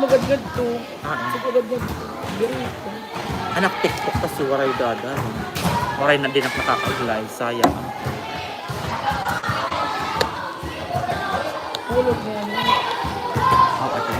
magagad to. Ah, Magagad to. Dirito. anak TikTok kasi waray dada. Waray na din ang nakakaglay. Sayang. Hulog na yan. Oh, ito.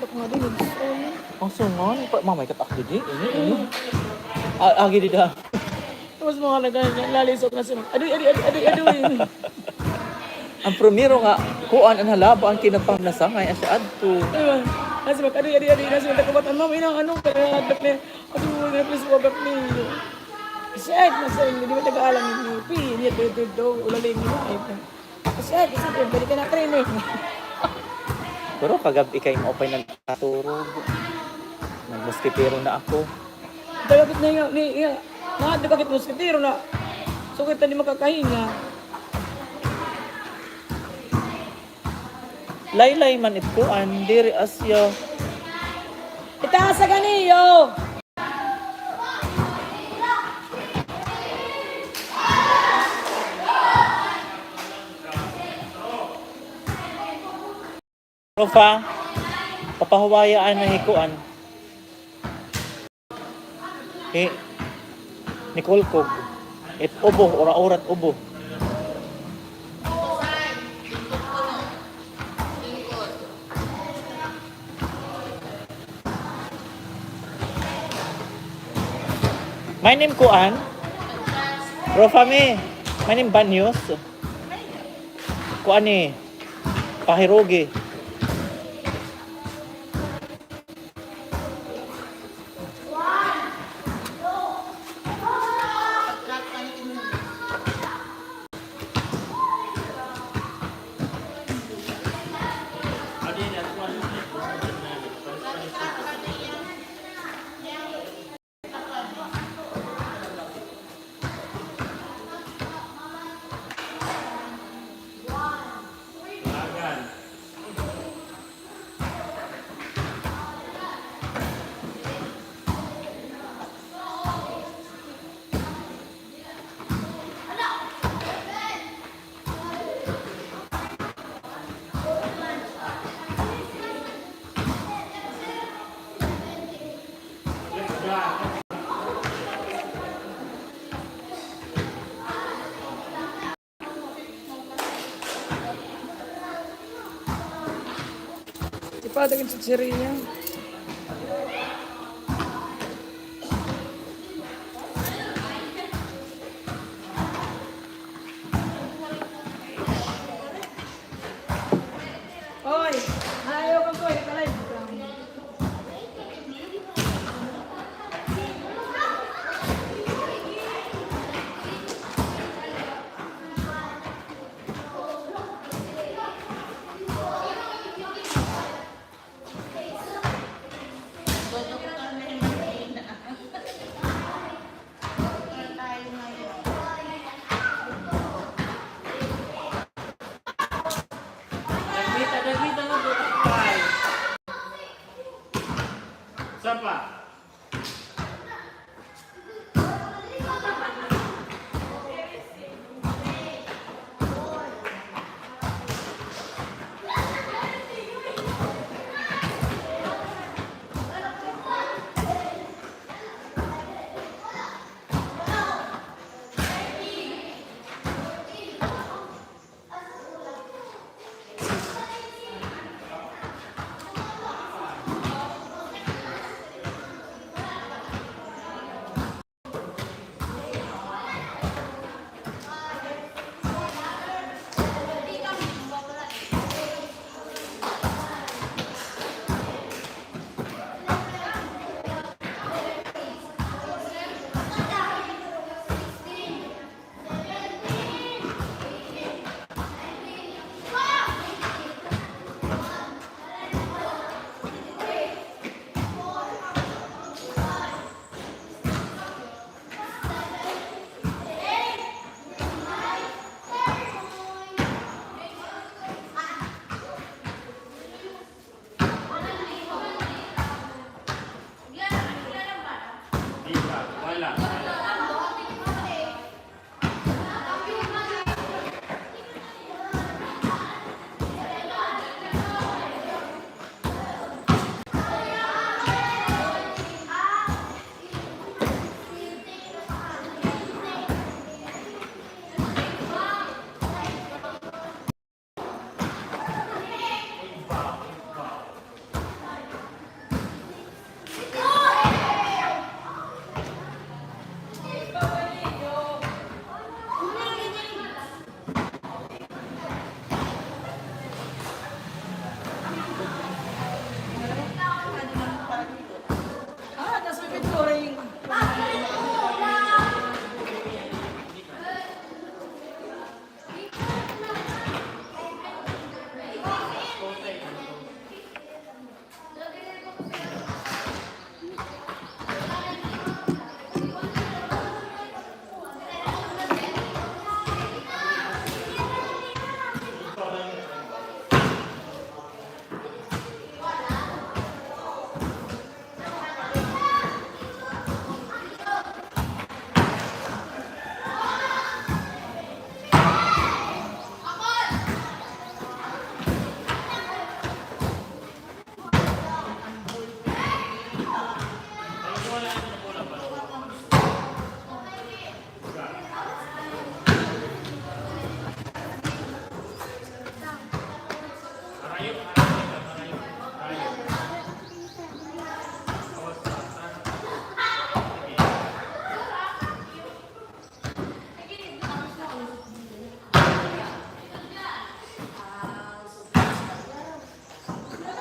Takot nga din. Ang sungon. Mamay katak di. Ini. Agi di dah. Tapos mga lalisok na sila. Aduy. Ang primero nga, kuan ang halaba ang kinapamnasangay asya adto. Ayun. Nasi mag aduy. Nasi mag takabatan. Mama, inang anong kaya adlak niya. Aduy, please wagap ni. Siyad, nasa hindi mo taga-alam ni Pi. Niya ito. Ulaling mo. Siyad, isa ko. Balik ka na training. Pero kagabi kay mo pa'y nagkaturog. Nagmoskitero na ako. Dagagit na niya. Dagagit mo sa tiro na. So, kita ni makakahinga. Laylay man itkuan, diri asya. Itaas sa ganiyo! Rofa, papahawayaan na hikuan. Nicole Kog. It ubo, ora-orat ubo. My name kuan. Rofa me. My name Banyos. Kuan ni Pahiroge. Ipatagin sa sirinya. Oy, ayaw kang koy, kalay. Ah, tapos may pintura yung...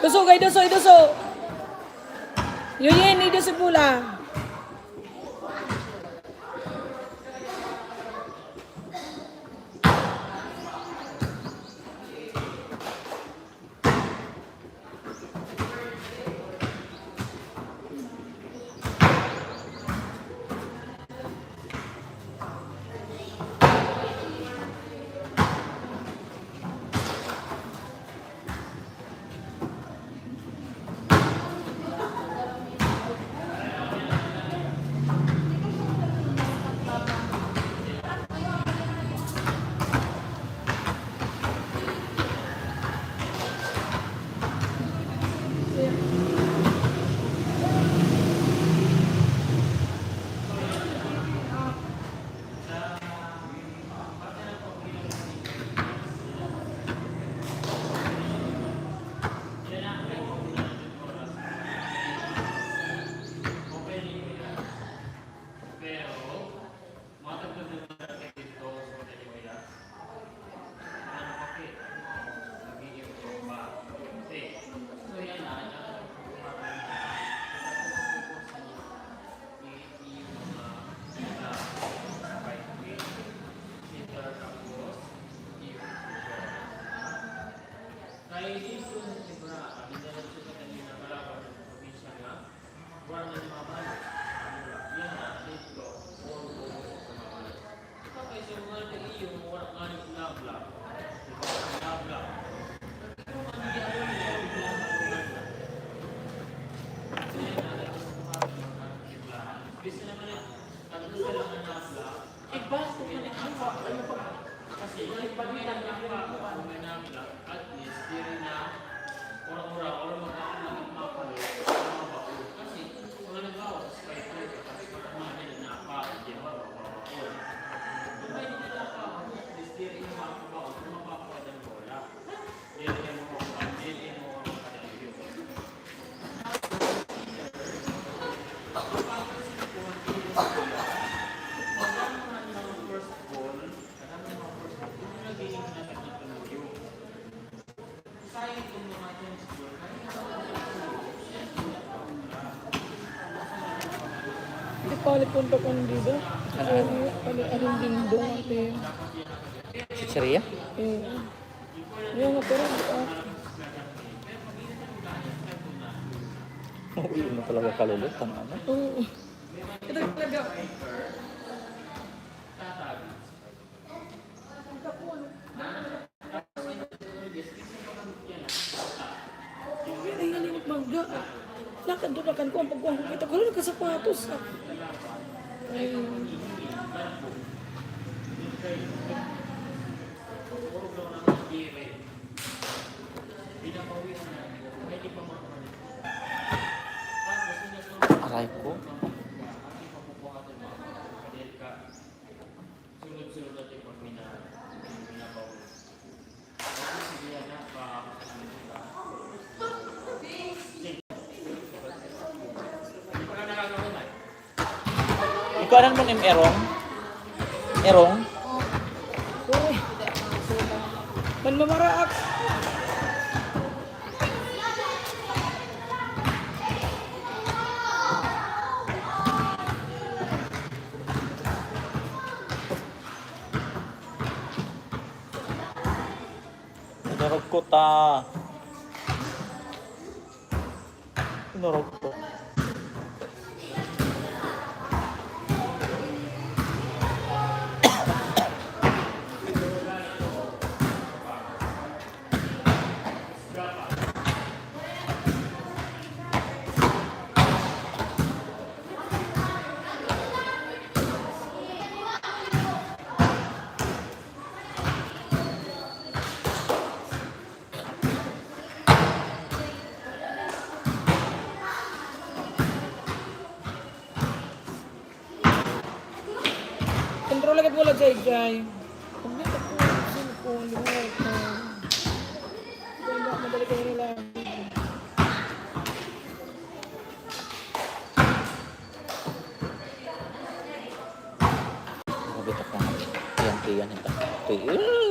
Duso kay duso, duso. Yun ni duso pula. Di palit punta ko dito. Anong dingdong ate. Chicheria? Eh, yan nga pero Uy, mo talaga kalulutan, ano? oo. Ito talaga. Ay, nalimot mangga. Lakad doon akan ko ang pagkuhan ko kita. Kala nagkasapatos. Ay, Aray ko. Ikaw mo ng erong? Erong? uy. Manmamaraak. Pinarog ko ta. Pinarog ko. Kontrol agad mo lang jay. Huwag na ito po. Cellphone. Lumawag ko. Kaya ba madali kayo nila. Mabitak na. Yan, yan. Ito.